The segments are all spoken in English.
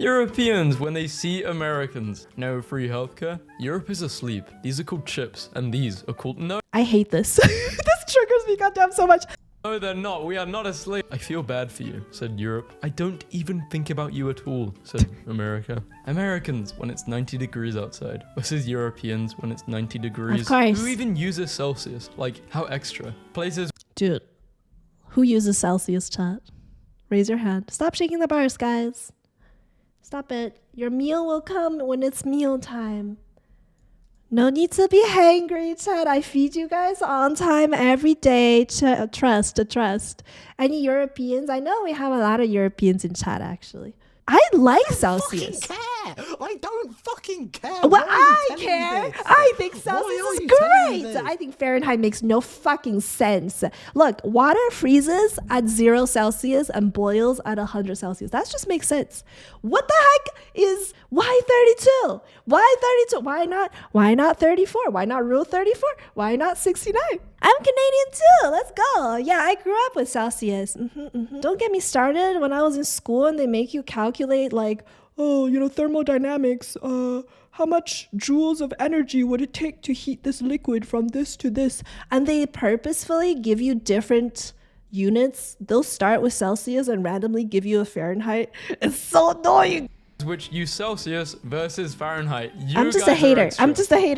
Europeans, when they see Americans, no free healthcare. Europe is asleep. These are called chips, and these are called no. I hate this. This triggers me goddamn so much. No, they're not. We are not asleep. I feel bad for you, said Europe. I don't even think about you at all, said America. Americans, when it's 90 degrees outside, versus Europeans, when it's 90 degrees. Of course. Who even uses Celsius? Like, how extra? Places. Dude, who uses Celsius, chat? Raise your hand. Stop shaking the bars, guys. Stop it. Your meal will come when it's meal time. No need to be hangry, chat. I feed you guys on time every day. Trust. Any Europeans? I know we have a lot of Europeans in chat, actually. I like Celsius. I don't fucking care. Well, I care. I think Celsius is great. I think Fahrenheit makes no fucking sense. Look, water freezes at 0 Celsius and boils at 100 Celsius. That just makes sense. What the heck is why 32? Why 32? Why not 34? Why not rule 34? Why not 69? I'm Canadian too. Let's go. Yeah, I grew up with Celsius. Don't get me started when I was in school and they make you calculate like, oh, you know, thermodynamics. How much joules of energy would it take to heat this liquid from this to this? And they purposefully give you different units. They'll start with Celsius and randomly give you a Fahrenheit. It's so annoying. Which use Celsius versus Fahrenheit. I'm just a hater.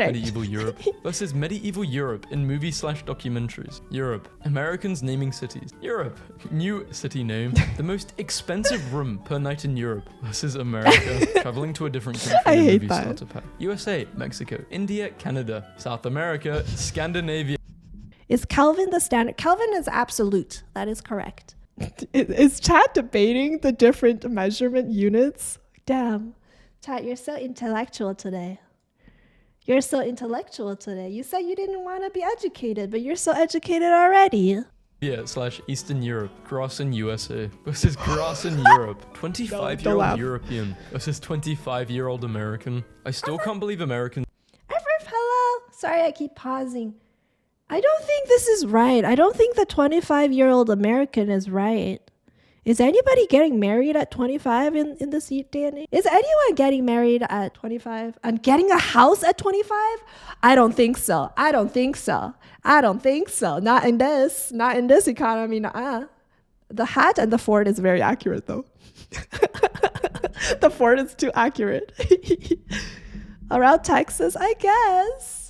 Medieval Europe versus medieval Europe in movie/documentaries. Europe. Americans naming cities. Europe. New city name. The most expensive room per night in Europe versus America. Traveling to a different country I in hate movie that. starter pack. USA, Mexico, India, Canada, South America, Scandinavia. Is Kelvin the standard? Kelvin is absolute. That is correct. Is chat debating the different measurement units? Damn. Chat, you're so intellectual today. You said you didn't want to be educated, but you're so educated already. /Eastern Europe, grass in USA versus grass in Europe. 25-year-old European versus 25-year-old American. I still can't believe Americans. Hello. Sorry, I keep pausing. I don't think this is right. I don't think the 25-year-old American is right. Is anybody getting married at 25 in this day and age? Is anyone getting married at 25 and getting a house at 25? I don't think so. Not in this economy. The hat and the Ford is very accurate though. The Ford is too accurate. Around Texas, I guess.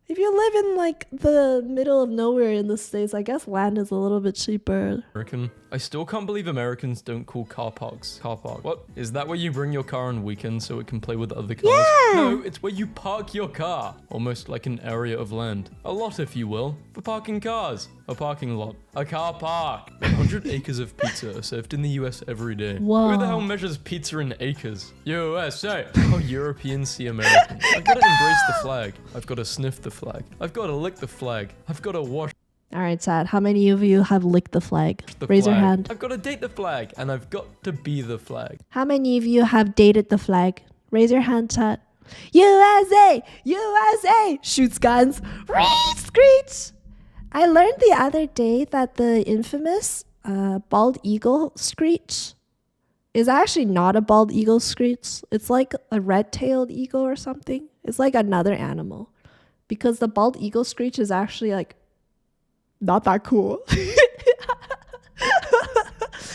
If you live in like the middle of nowhere in the States, I guess land is a little bit cheaper. American. I still can't believe Americans don't call car parks car park. What? Is that where you bring your car on weekends so it can play with other cars? Yeah. No, it's where you park your car. Almost like an area of land. A lot, if you will, for parking cars. A parking lot. A car park. 100 acres of pizza are served in the US every day. Whoa. Who the hell measures pizza in acres? USA. How Europeans see Americans. I've got to embrace the flag. I've got to sniff the flag. I've got to lick the flag. I've got to wash. All right, Sad. How many of you have licked the flag? Raise your hand. I've got to date the flag, and I've got to be the flag. How many of you have dated the flag? Raise your hand, chat. USA! USA! Shoots guns. Screech! I learned the other day that the infamous bald eagle screech is actually not a bald eagle screech. It's like a red-tailed eagle or something. It's like another animal. Because the bald eagle screech is actually like not that cool.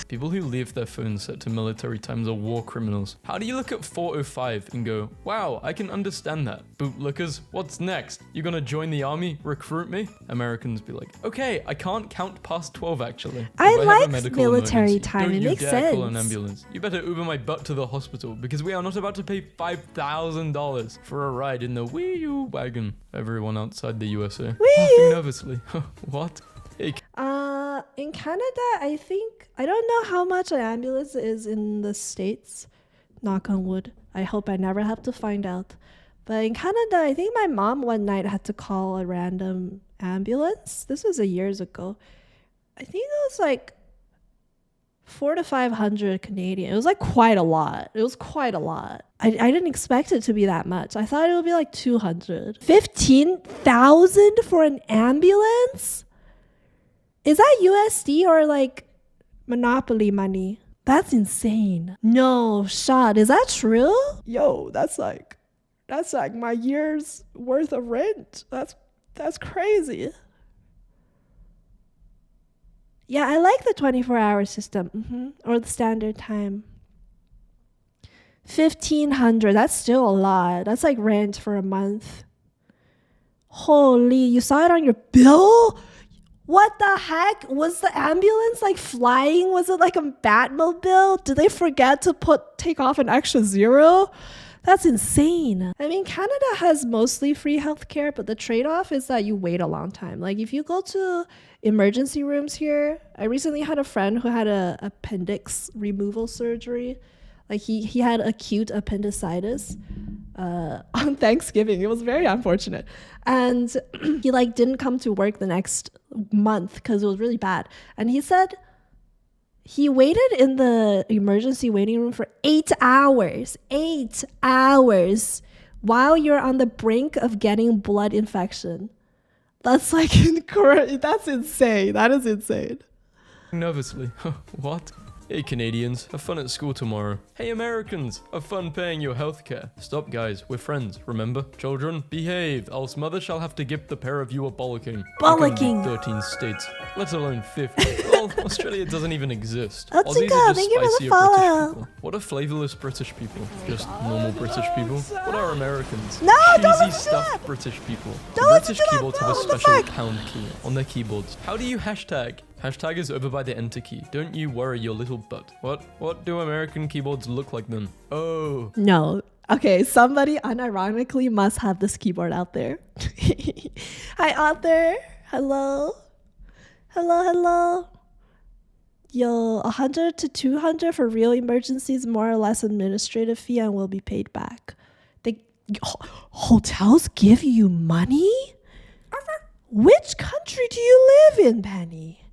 People who leave their phones set to military times are war criminals. How do you look at 405 and go, wow, I can understand that. Bootlickers, what's next? You gonna join the army? Recruit me? Americans be like, okay, I can't count past 12 actually. I have a like medical military emergency, time. It makes Don't you dare call an sense. ambulance. You better Uber my butt to the hospital because we are not about to pay $5,000 for a ride in the Wii U wagon. Everyone outside the USA laughing nervously. What? Hey. In Canada, I don't know how much an ambulance is in the States. Knock on wood. I hope I never have to find out. But in Canada, I think my mom one night had to call a random ambulance. This was years ago. I think it was like 400 to 500 Canadian. It was like quite a lot. I didn't expect it to be that much. I thought it would be like 200. 15,000 for an ambulance? Is that USD or like Monopoly money? That's insane. No shot. Is that true? Yo, that's like my year's worth of rent. That's crazy. Yeah, I like the 24-hour system, or the standard time. 1,500. That's still a lot. That's like rent for a month. Holy, you saw it on your bill? What the heck? Was the ambulance like flying? Was it like a Batmobile? Did they forget to take off an extra zero? That's insane. I mean, Canada has mostly free healthcare, but the trade-off is that you wait a long time. Like if you go to emergency rooms here, I recently had a friend who had a appendix removal surgery. Like he had acute appendicitis on Thanksgiving. It was very unfortunate. And he like didn't come to work the next month because it was really bad. And he said he waited in the emergency waiting room for 8 hours. 8 hours while you're on the brink of getting blood infection. That's like incorrect. That's insane. That is insane. Nervously. What? Hey Canadians, have fun at school tomorrow. Hey Americans, have fun paying your healthcare. Stop guys, we're friends, remember? Children, behave, else mother shall have to give the pair of you a bollocking. Bollocking. 13 states, let alone 50. Well, Australia doesn't even exist. Let's Aussies go, are thank just you for the spicier follow. British people. What are flavorless British people? Just normal British people? What are Americans? No, don't cheesy listen to stuffed that. British people. Don't listen British to that. keyboards have a No, what the special fuck? pound key on their keyboards. How do you hashtag? Hashtag is over by the enter key. Don't you worry your little butt. What do American keyboards look like then? Oh. No. Okay, somebody unironically must have this keyboard out there. Hi, author. Hello. Hello. Yo, 100 to 200 for real emergencies, more or less administrative fee, and will be paid back. Hotels give you money? Which country do you live in, Penny?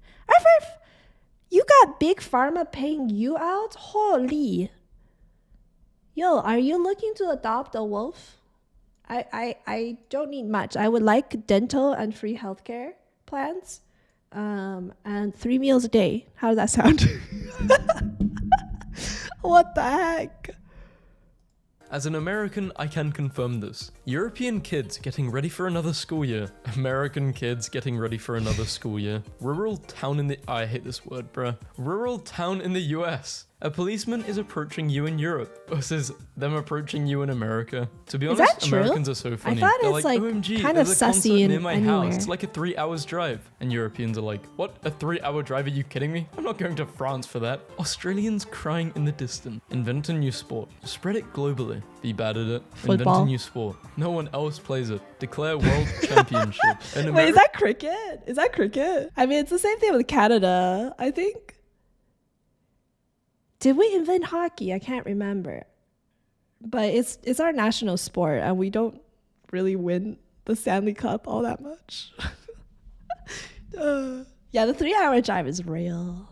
You got Big Pharma paying you out? Holy. Yo, are you looking to adopt a wolf? I don't need much. I would like dental and free healthcare plans. And 3 meals a day. How does that sound? What the heck? As an American, I can confirm this. European kids getting ready for another school year. American kids getting ready for another school year. Rural town in the... I hate this word, bruh. Rural town in the US. A policeman is approaching you in Europe versus them approaching you in America. To be Is honest, that true? Americans are so funny. I thought They're it's like, like OMG, kind of there's a concert sussy near my anywhere. house. It's like a 3 hours drive. And Europeans are like, what? A 3-hour drive? Are you kidding me? I'm not going to France for that. Australians crying in the distance. Invent a new sport. Spread it globally. Be bad at it. Invent Football. a new sport. No one else plays it. Declare world championship. Wait, is that cricket? I mean, it's the same thing with Canada, I think. Did we invent hockey? I can't remember. But it's our national sport, and we don't really win the Stanley Cup all that much. Yeah, the 3-hour drive is real.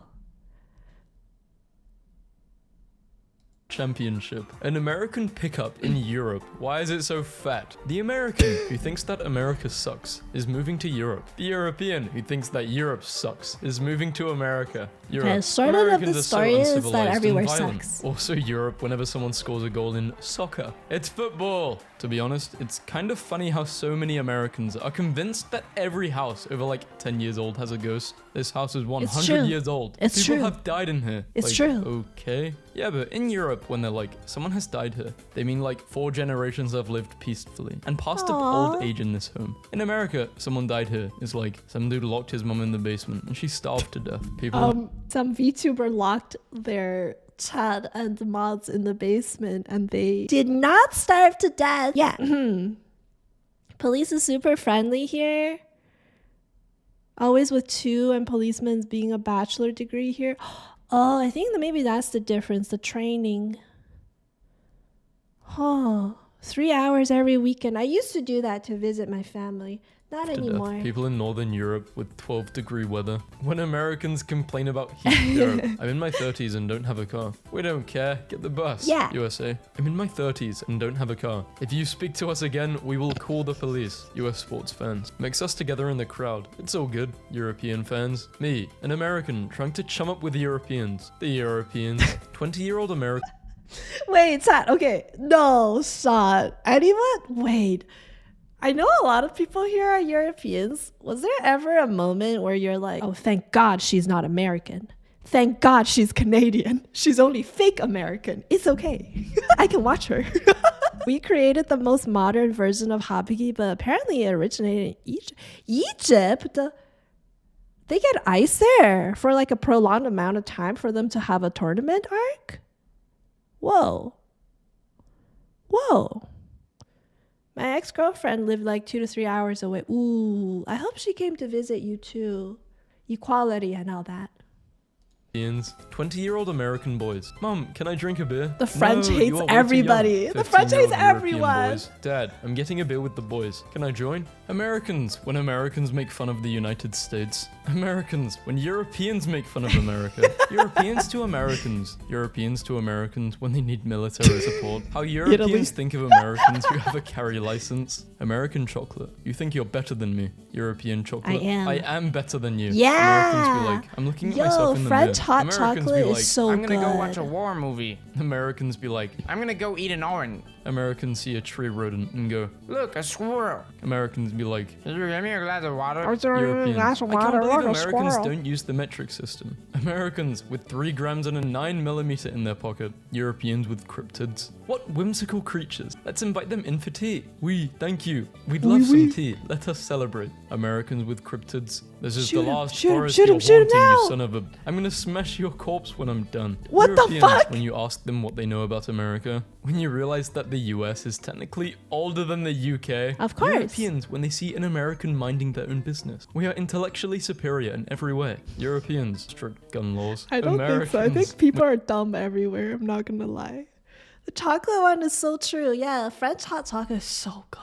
Championship. An American pickup in Europe. Why is it so fat? The American who thinks that America sucks is moving to Europe. The European who thinks that Europe sucks is moving to America. Europe. Yeah, sort of Americans the are so story is that uncivilized and everywhere violent. sucks. Also Europe whenever someone scores a goal in soccer. It's football. To be honest, it's kind of funny how so many Americans are convinced that every house over like 10 years old has a ghost. This house is 100 years old. It's People true. have died in here. It's Like, true. Okay. Yeah, but in Europe, when they're like, someone has died here, they mean like 4 generations have lived peacefully and passed up Aww. old age in this home. In America, someone died here. It's like some dude locked his mom in the basement and she starved to death. People. Some VTuber locked their chat and mods in the basement, and they did not starve to death. Yeah. Police is super friendly here. Always with 2, and policemen's being a bachelor degree here. Oh, I think that maybe that's the difference, the training. 3 hours every weekend. I used to do that to visit my family. Not to anymore. death. People in Northern Europe with 12-degree weather. When Americans complain about heat, Europe. I'm in my 30s and don't have a car. We don't care. Get the bus. Yeah. USA. I'm in my 30s and don't have a car. If you speak to us again, we will call the police. US sports fans. Mix us together in the crowd. It's all good. European fans. Me, an American, trying to chum up with the Europeans. The Europeans. 20-year-old American. Wait, Sat. Okay. No, Sat. Anyone? Wait. I know a lot of people here are Europeans. Was there ever a moment where you're like, oh, thank God she's not American. Thank God she's Canadian. She's only fake American. It's okay. I can watch her. We created the most modern version of hockey, but apparently it originated in Egypt. They get ice there for like a prolonged amount of time for them to have a tournament arc? Whoa. Whoa. My ex-girlfriend lived like 2 to 3 hours away. Ooh, I hope she came to visit you too. Equality and all that. 20-year-old American boys. Mom, can I drink a beer? The French hates everybody. The French hates everyone. Boys. Dad, I'm getting a beer with the boys. Can I join? Americans, when Americans make fun of the United States. Americans, when Europeans make fun of America. Europeans to Americans. Europeans to Americans when they need military support. How Europeans think of Americans who have a carry license. American chocolate. You think you're better than me. European chocolate. I am better than you. Yeah. Americans be like, I'm looking at myself in the French mirror. hot Americans chocolate be like, is so I'm good. gonna go watch a war movie. Americans be like, I'm gonna go eat an orange. Americans see a tree rodent and go, Look, a squirrel. Americans be like, Can you give me a glass of water? Europeans, I can't believe Americans don't use the metric system. Americans with 3 grams and a 9mm in their pocket. Europeans with cryptids. What whimsical creatures. Let's invite them in for tea. Thank you. We'd love some tea. Let us celebrate. Americans with cryptids. This is the last forest you're haunting, you son of a... I'm gonna smash your corpse when I'm done. What the Europeans, fuck? when you ask them what they know about America, when you realize that the US is technically older than the UK. Of course. Europeans, when they see an American minding their own business. We are intellectually superior in every way. Europeans, strict gun laws. I don't think so. I think people are dumb everywhere. I'm not gonna lie. The chocolate one is so true. Yeah, French hot chocolate is so good.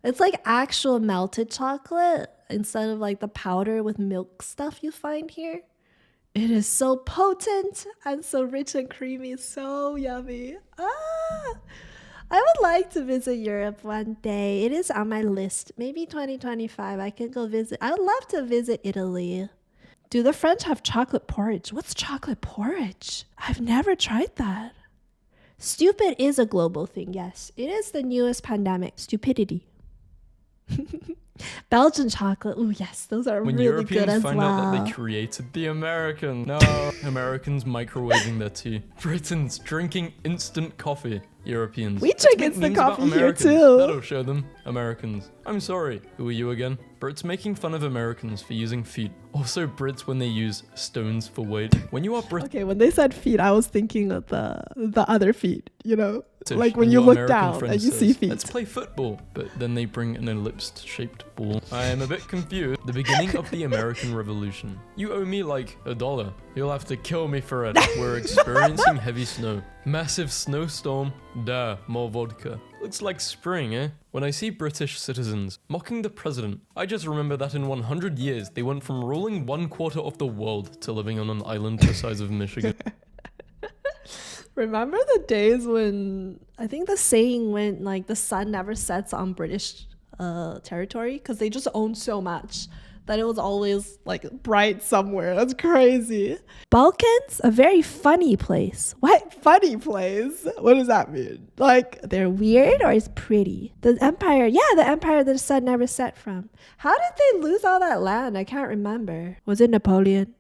It's like actual melted chocolate instead of like the powder with milk stuff you find here. It is so potent and so rich and creamy. So yummy. I would like to visit Europe one day. It is on my list. Maybe 2025 I can go visit. I would love to visit Italy. Do the French have chocolate porridge? What's chocolate porridge? I've never tried that. Stupid is a global thing, yes. It is the newest pandemic. Stupidity. Belgian chocolate. Oh yes, those are when really Europeans good as find well. out that they created the American. No. Americans microwaving their tea. Britons drinking instant coffee. Europeans. We drink Let's make instant memes about coffee here Americans. too. That'll show them. Americans. I'm sorry. Who are you again? Brits making fun of Americans for using feet. Also Brits when they use stones for weight. When you are British, Okay, when they said feet, I was thinking of the other feet, you know? Like when and you your look American down friend and you says, see feet. Let's play football. But then they bring an ellipse-shaped ball. I am a bit confused. The beginning of the American Revolution. You owe me like $1. You'll have to kill me for it. We're experiencing heavy snow. Massive snowstorm. Duh, more vodka. Looks like spring, eh? When I see British citizens mocking the president, I just remember that in 100 years, they went from ruling 1/4 of the world to living on an island the size of Michigan. Remember the days when I think the saying went like the sun never sets on British territory because they just own so much that it was always like bright somewhere. That's crazy. Balkans, a very funny place. What funny place? What does that mean? Like they're weird or it's pretty? The empire, the empire that the sun never set from. How did they lose all that land? I can't remember. Was it Napoleon?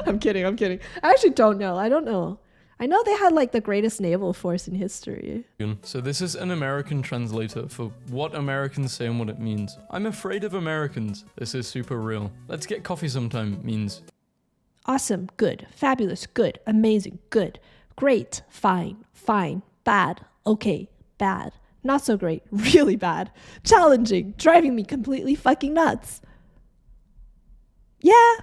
I'm kidding. I actually don't know. I don't know. I know they had like the greatest naval force in history. So this is an American translator for what Americans say and what it means. I'm afraid of Americans. This is super real. Let's get coffee sometime means Awesome, good, fabulous, good, amazing, good, great, fine, bad, okay, bad, not so great, really bad, challenging, driving me completely fucking nuts. Yeah.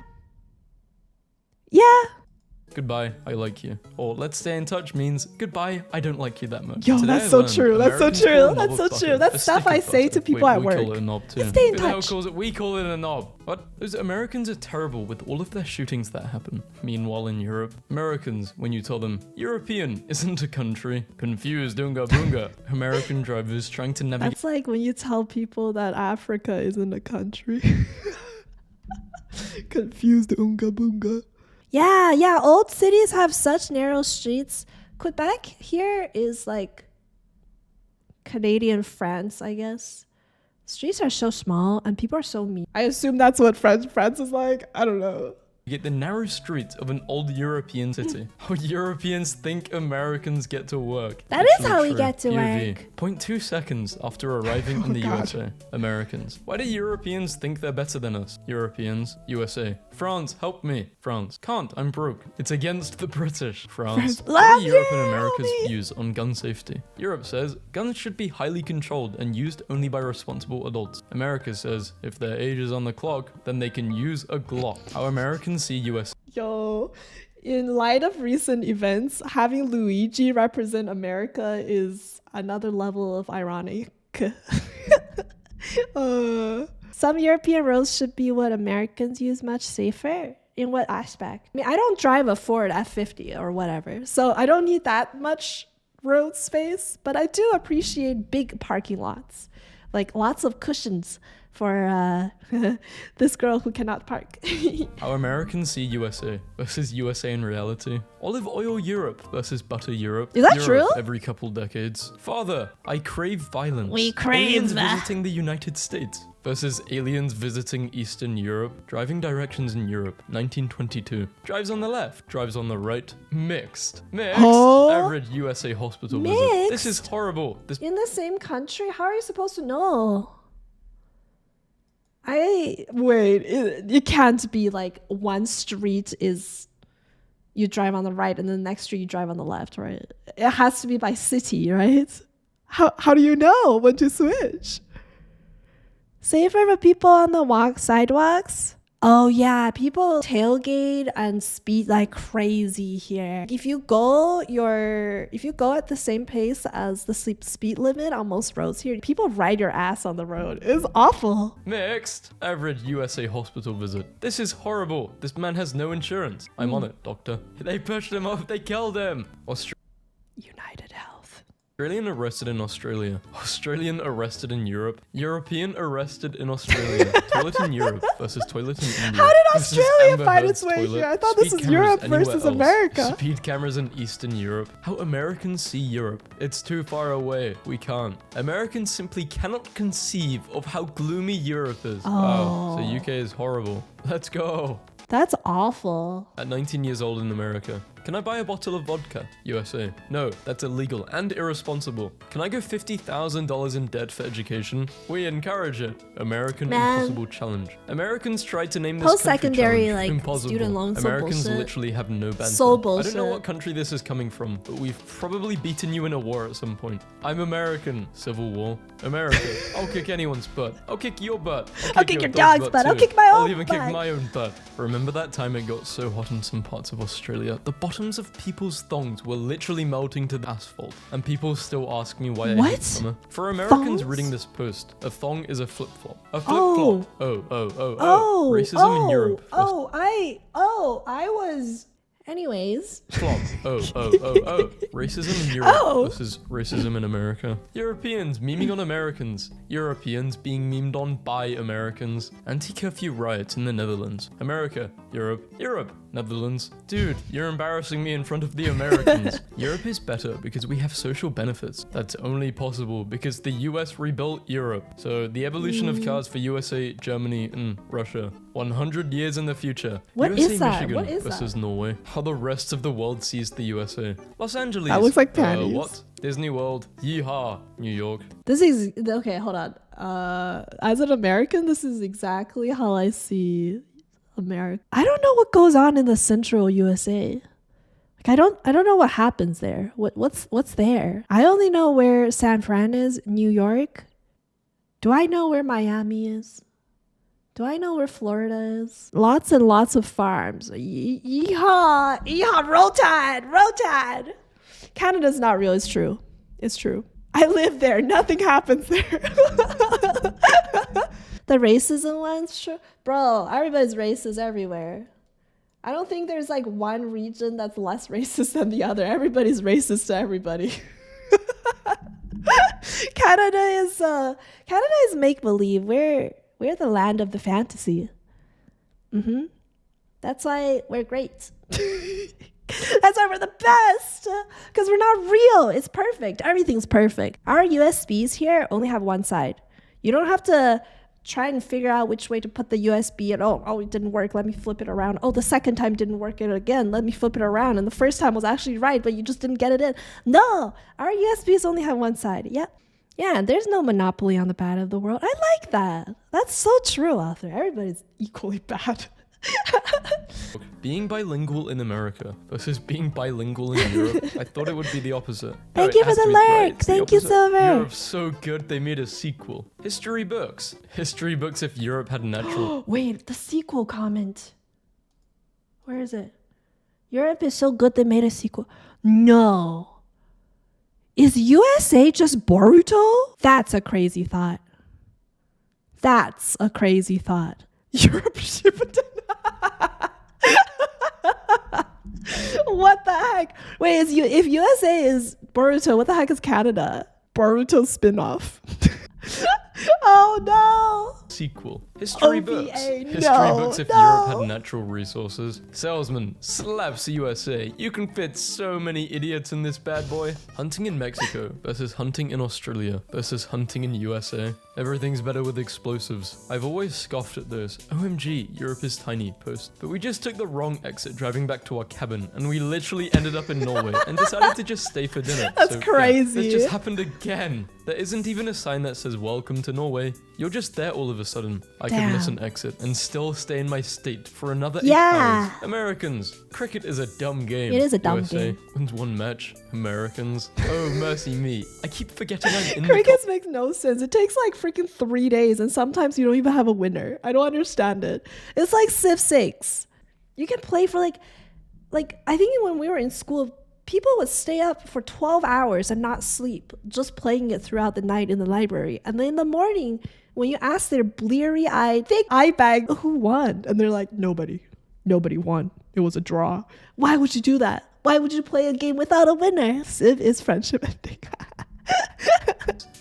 goodbye, I like you. Or let's stay in touch means goodbye, I don't like you that much. Yo, Today that's I so learned true. That's so Americans true. call a knob That's of so butter true. That's a stuff stick I of say butter. to people Wait, at we work. call it a knob too. Let's stay in Who the hell touch. calls it? We call it a knob. What? Those Americans are terrible with all of their shootings that happen. Meanwhile in Europe, Americans, when you tell them, European isn't a country, confused unga boonga. American drivers trying to navigate. That's like when you tell people that Africa isn't a country. Confused unga boonga. Yeah, old cities have such narrow streets. Quebec here is like Canadian France, I guess. Streets are so small and people are so mean. I assume that's what France is like. I don't know. You get the narrow streets of an old European city. How Europeans think Americans get to work. That is Actually how we true. get to POV. work. 0.2 seconds after arriving in the God. USA. Americans. Why do Europeans think they're better than us? Europeans. USA. France, help me. France. Can't, I'm broke. It's against the British. France. What are Love Europe and you, America's help me. views on gun safety? Europe says guns should be highly controlled and used only by responsible adults. America says if their age is on the clock, then they can use a Glock. How Americans see USA. Yo, in light of recent events, having Luigi represent America is another level of ironic. Some European roads should be what Americans use much safer. In what aspect? I mean, I don't drive a Ford F50 or whatever, so I don't need that much road space, but I do appreciate big parking lots, like lots of cushions for this girl who cannot park. How Americans see USA versus USA in reality. Olive oil Europe versus butter Europe. Is that Europe true? Every couple decades. Father, I crave violence. We crave aliens that. visiting the United States versus aliens visiting Eastern Europe. Driving directions in Europe, 1922. Drives on the left, drives on the right. Mixed. Oh. Average USA hospital visit. This is Mixed? horrible. This In the same country? How are you supposed to know? It can't be like one street is you drive on the right and the next street you drive on the left, right? It has to be by city, right? How do you know when to switch? Safer for people on the sidewalks? Oh yeah, people tailgate and speed like crazy here. If you go at the same pace as the speed limit on most roads here, people ride your ass on the road. It's awful. Mixed. Average USA hospital visit. This is horrible. This man has no insurance. I'm on it, doctor. They pushed him off. They killed him. United Health. Australian arrested in Australia. Australian arrested in Europe. European arrested in Australia. Toilet in Europe versus toilet in India. How did versus Australia Amber find Heard's its way toilet. here? I thought this Speed was cameras Europe anywhere versus else. America. Speed cameras in Eastern Europe. How Americans see Europe. It's too far away. We can't. Americans simply cannot conceive of how gloomy Europe is. Wow. So UK is horrible. Let's go. That's awful. At 19 years old in America, can I buy a bottle of vodka? USA. No, that's illegal and irresponsible. Can I go $50,000 in debt for education? We encourage it. American Man. Impossible Challenge. Americans tried to name this Post-secondary, country challenge like, impossible. student loans, so Americans bullshit. literally have no banter. So I don't know bullshit. what country this is coming from, but we've probably beaten you in a war at some point. I'm American. Civil War. America. I'll kick anyone's butt. I'll kick your butt. I'll kick your dog's dog's butt. I'll too. kick my I'll own even butt. kick my own butt. Remember that time it got so hot in some parts of Australia? The bottoms of people's thongs were literally melting to the asphalt. And people still ask me why I What? hate summer. For Americans Thongs? reading this post, a thong is a flip-flop. A Oh. flip-flop. Oh. Racism in Europe. I was. Anyways. Flop. Oh. Racism in Europe Oh. versus racism in America. Europeans memeing on Americans. Europeans being memed on by Americans. Anti-curfew riots in the Netherlands. America. Europe. Netherlands. Dude, you're embarrassing me in front of the Americans. Europe is better because we have social benefits. That's only possible because the US rebuilt Europe. So the evolution of cars for USA, Germany, and Russia. 100 years in the future. What USA, is that? Michigan What is versus Norway. How the rest of the world sees the USA. Los Angeles. That looks like panties. What? Disney World. Yeehaw. New York. This is okay. Hold on. As an American, this is exactly how I see America. I don't know what goes on in the central USA. Like I don't know what happens there. What's there? I only know where San Fran is, New York. Do I know where Miami is? Do I know where Florida is? Lots and lots of farms. Yeehaw! Yeehaw! Roll Tide! Roll Tide! Canada's not real. It's true. It's true. I live there. Nothing happens there. The racism one's true. Bro, everybody's racist everywhere. I don't think there's like one region that's less racist than the other. Everybody's racist to everybody. Canada is make-believe. We're the land of the fantasy. That's why we're great. That's why we're the best. Because we're not real. It's perfect. Everything's perfect. Our USBs here only have one side. You don't have to try and figure out which way to put the USB and oh, it didn't work. Let me flip it around. Oh, the second time didn't work it again. Let me flip it around. And the first time was actually right, but you just didn't get it in. No, our USBs only have one side. Yep. Yeah, there's no monopoly on the bad of the world. I like that. That's so true, Arthur. Everybody's equally bad. Being bilingual in America versus being bilingual in Europe, I thought it would be the opposite. Thank you for the lurk. Thank you, Silver. Europe's so good they made a sequel. History books. History books if Europe had natural... Wait, the sequel comment. Where is it? Europe is so good they made a sequel. No. Is USA just Boruto? That's a crazy thought. That's a crazy thought. Europe Shippuden. What the heck? Wait, if USA is Boruto, what the heck is Canada? Boruto spin-off. Oh no. Sequel. History OVA, books. no, History books if no. Europe had natural resources. Salesman slaps USA. You can fit so many idiots in this bad boy. Hunting in Mexico versus hunting in Australia versus hunting in USA. Everything's better with explosives. I've always scoffed at those. OMG, Europe is tiny post. But we just took the wrong exit driving back to our cabin and we literally ended up in Norway and decided to just stay for dinner. That's crazy. Yeah, this just happened again. There isn't even a sign that says welcome to Norway. You're just there all of a sudden. I could miss an exit and still stay in my state for another 8 hours. Americans, cricket is a dumb game. It is a dumb USA game. wins one match. Americans, oh mercy me. I keep forgetting I'm in Cricket makes no sense. It takes like freaking 3 days and sometimes you don't even have a winner. I don't understand it. It's like Civ 6. You can play for like I think when we were in school, people would stay up for 12 hours and not sleep, just playing it throughout the night in the library. And then in the morning, when you ask their bleary-eyed, thick eye bag, who won? And they're like, nobody. Nobody won. It was a draw. Why would you do that? Why would you play a game without a winner? Civ is friendship ending.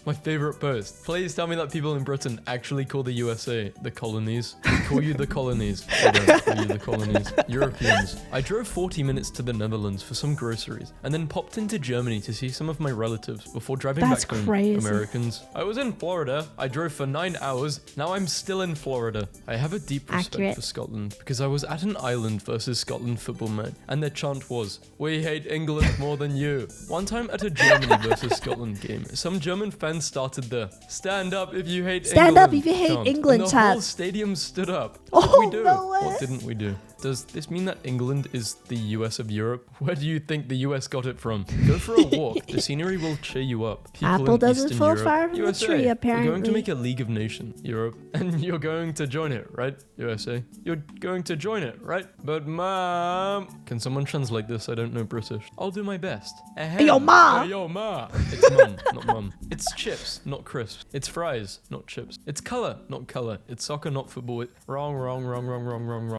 My favorite post. Please tell me that people in Britain actually call the USA the colonies. We call you the colonies. I don't call you the colonies. Europeans. I drove 40 minutes to the Netherlands for some groceries and then popped into Germany to see some of my relatives before driving That's back home. crazy. Americans. I was in Florida. I drove for 9 hours. Now I'm still in Florida. I have a deep respect Accurate. for Scotland because I was at an Ireland versus Scotland football match and their chant was, "We hate England more than you." One time at a Germany versus Scotland game, some German fans started the "Stand up if you hate England." Stand up if you hate chant, England and the chant. whole stadium stood up. Oh, What did we do? no way. What didn't we do? Does this mean that England is the US of Europe? Where do you think the US got it from? Go for a walk. The scenery will cheer you up. People Apple in doesn't Eastern fall Europe, far from the USA, tree, You're going to apparently. make a League of Nations, Europe, and you're going to join it, right? USA. You're going to join it, right? But mom, can someone translate this? I don't know British. I'll do my best. Hey, yo, ma. Hey, yo, ma. It's mum, not mum. It's chips, not crisps. It's fries, not chips. It's color, not color. It's soccer, not football. Wrong.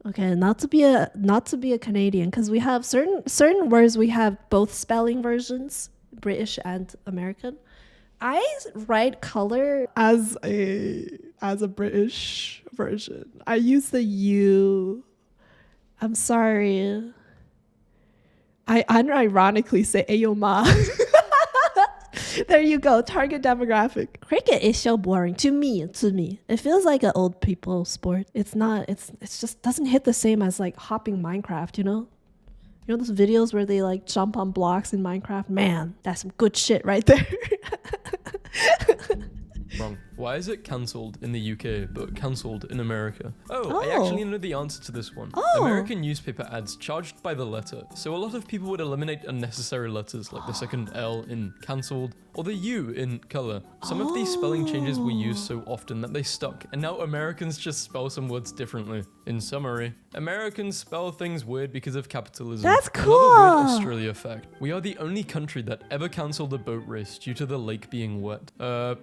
Okay, not to be a Canadian, because we have certain words we have both spelling versions, British and American. I write color as a British version. I use the U. I'm sorry. I unironically say "Ayo ma." There you go. Target demographic. Cricket is so boring to me. It feels like an old people sport. It's not. It's just doesn't hit the same as like hopping Minecraft. You know those videos where they like jump on blocks in Minecraft. Man, that's some good shit right there. Wrong. Why is it cancelled in the UK but cancelled in America? Oh, I Oh. actually know the answer to this one. Oh. American newspaper ads charged by the letter, so a lot of people would eliminate unnecessary letters like the second L in cancelled or the U in colour. Some of these spelling changes were used so often that they stuck, and now Americans just spell some words differently. In summary, Americans spell things weird because of capitalism. That's Another weird cool. Australia fact. We are the only country that ever cancelled a boat race due to the lake being wet.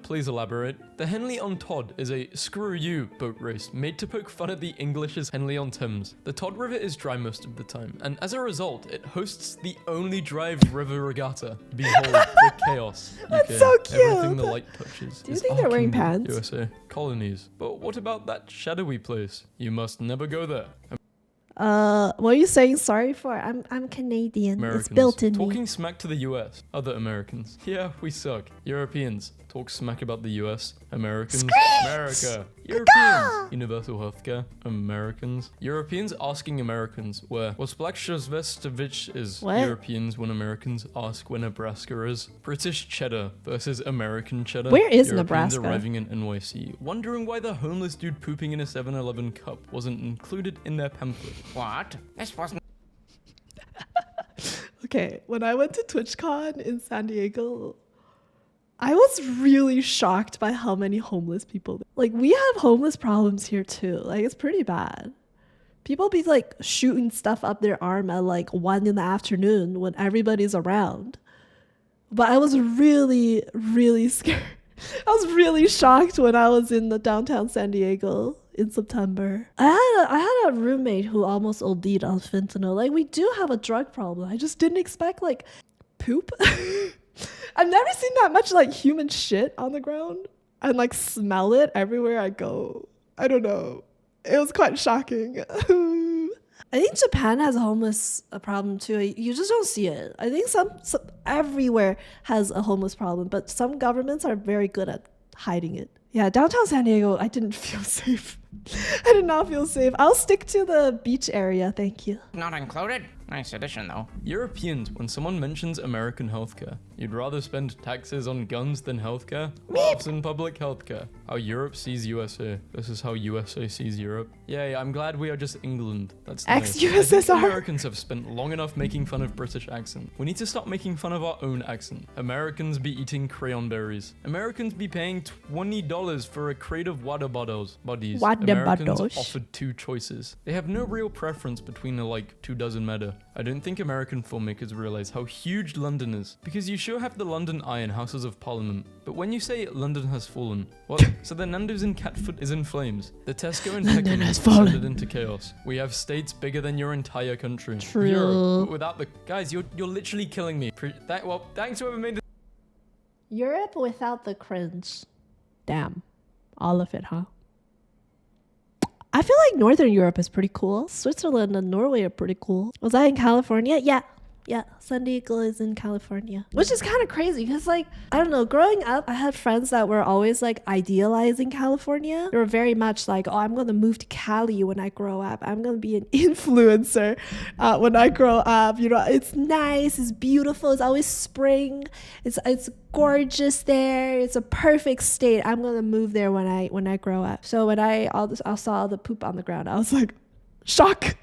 Please elaborate. The Henley-on-Todd is a screw you boat race made to poke fun at the English's Henley-on-Thames. The Todd River is dry most of the time, and as a result, it hosts the only dry river regatta. Behold the chaos. That's UK. so cute. Everything the light touches. Do you is think our they're wearing kingdom, pants? USA. Colonies. But what about that shadowy place? You must never go there. What are you saying sorry for? I'm Canadian. Americans. It's built in me. Talking smack to the US. Other Americans. Yeah, we suck. Europeans. Talk smack about the US. Americans. America. Europeans. Universal healthcare. Americans. Europeans asking Americans where Blackshevestovich is. What? Europeans when Americans ask where Nebraska is. British cheddar versus American cheddar. Where is Europeans Nebraska? arriving in NYC, wondering why the homeless dude pooping in a 7-Eleven cup wasn't included in their pamphlet. What? This wasn't. Okay, when I went to TwitchCon in San Diego, I was really shocked by how many homeless people. Like, we have homeless problems here too. Like, it's pretty bad. People be like shooting stuff up their arm at like 1 in the afternoon when everybody's around. But I was really, really scared. I was really shocked when I was in the downtown San Diego in September. I had a roommate who almost OD'd on fentanyl. Like, we do have a drug problem. I just didn't expect like poop. I've never seen that much like human shit on the ground and like smell it everywhere I go. I don't know. It was quite shocking. I think Japan has a homeless problem too. You just don't see it. I think some everywhere has a homeless problem, but some governments are very good at hiding it. Yeah, downtown San Diego, I didn't feel safe. I did not feel safe. I'll stick to the beach area, thank you. Not included? Nice addition, though. Europeans, when someone mentions American healthcare, you'd rather spend taxes on guns than healthcare? Laughs in public healthcare. How Europe sees USA. This is how USA sees Europe. Yeah, I'm glad we are just England. That's nice. I think Ex-USSR. Americans have spent long enough making fun of British accent. We need to stop making fun of our own accent. Americans be eating crayon berries. Americans be paying $20 for a crate of water bottles. Bodies. Water Americans bottles. offered 2 choices. They have no real preference between like 2 dozen matter. I don't think American filmmakers realize how huge London is, because you sure have the London Eye and Houses of Parliament, but when you say London has fallen, what? So the Nando's in Catford is in flames. The Tesco in London Peckham has is fallen. descended into chaos. We have states bigger than your entire country. True. Europe, but without the guys, you're literally killing me. Well, thanks whoever made this. Europe without the cringe. Damn. All of it, huh? I feel like Northern Europe is pretty cool. Switzerland and Norway are pretty cool. Was I in California? Yeah, San Diego is in California. Which is kind of crazy because, like, I don't know, growing up, I had friends that were always, like, idealizing California. They were very much like, oh, I'm going to move to Cali when I grow up. I'm going to be an influencer when I grow up. You know, it's nice, it's beautiful, it's always spring. It's gorgeous there. It's a perfect state. I'm going to move there when I grow up. So when I saw all the poop on the ground, I was like, shock.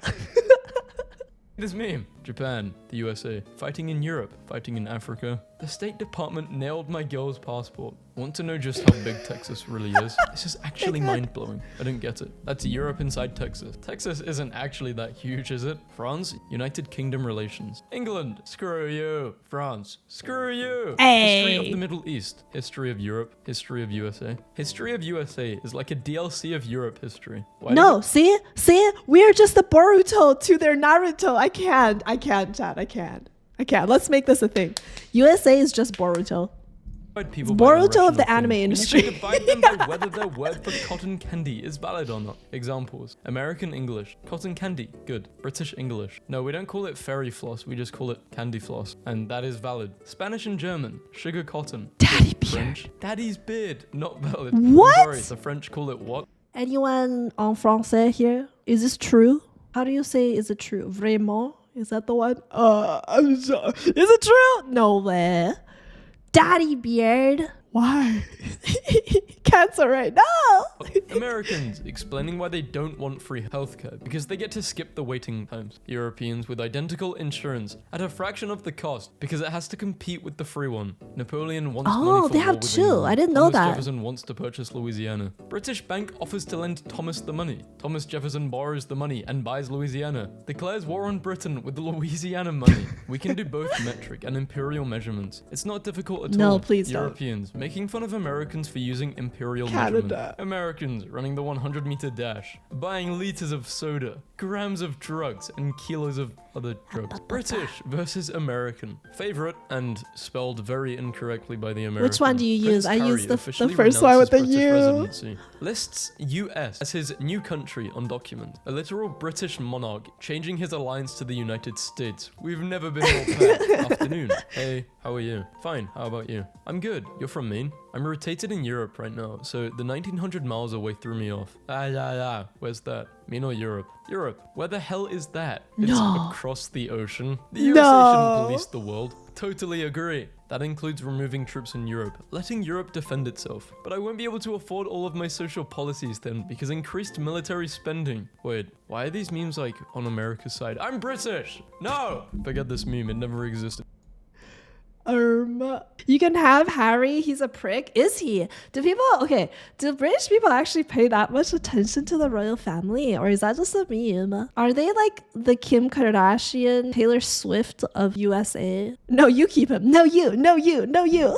This meme. Japan, the USA, fighting in Europe, fighting in Africa. The State Department nailed my girl's passport. Want to know just how big Texas really is? This is actually mind-blowing. I don't get it. That's Europe inside Texas. Texas isn't actually that huge, is it? France, United Kingdom relations. England, screw you. France, screw you. Hey. History of the Middle East. History of Europe. History of USA. History of USA is like a DLC of Europe history. Why No, see? We're just the Boruto to their Naruto. I can't, Chad. I can't. Let's make this a thing. USA is just Boruto. People Boruto of the anime industry. We divide them by whether their word for cotton candy is valid or not. Examples. American English. Cotton candy. Good. British English. No, we don't call it fairy floss. We just call it candy floss. And that is valid. Spanish and German. Sugar cotton. Daddy Good. beard. French. Daddy's beard. Not valid. What? I'm sorry. The French call it what? Anyone en français here? Is this true? How do you say is it true? Vraiment? Is that the one? I'm sorry. Is it true? No way. Daddy beard. Why? cancer right now. Americans explaining why they don't want free healthcare because they get to skip the waiting times. Europeans with identical insurance at a fraction of the cost because it has to compete with the free one. Napoleon wants money Oh, for they war have with two. England. I didn't know Thomas that. Jefferson wants to purchase Louisiana. British bank offers to lend Thomas the money. Thomas Jefferson borrows the money and buys Louisiana. Declares war on Britain with the Louisiana money. We can do both metric and imperial measurements. It's not difficult at all. No, please don't. Europeans making fun of Americans for using imperial Canada. measurement. Americans running the 100-meter dash, buying liters of soda, grams of drugs, and kilos of other drugs. British versus American. Favorite and spelled very incorrectly by the Americans. Which one do you use? Prince I use Harry the officially first one with the renounces British U. residency. Lists US as his new country on document. A literal British monarch changing his alliance to the United States. We've never been more packed. Afternoon. Hey, how are you? Fine, how about you? I'm good. You're from Maine? I'm rotated in Europe right now, so the 1900 miles away threw me off. Where's that? Maine or Europe? Europe. Where the hell is that? It's No. across the ocean. The USA shouldn't police the world. Totally agree. That includes removing troops in Europe, letting Europe defend itself. But I won't be able to afford all of my social policies then because increased military spending. Wait, why are these memes like on America's side? I'm British! No! Forget this meme, it never existed. You can have Harry. He's a prick. Is he? Do British people actually pay that much attention to the royal family? Or is that just a meme? Are they like the Kim Kardashian, Taylor Swift of USA? No, you keep him. No, you. No, you. No, you.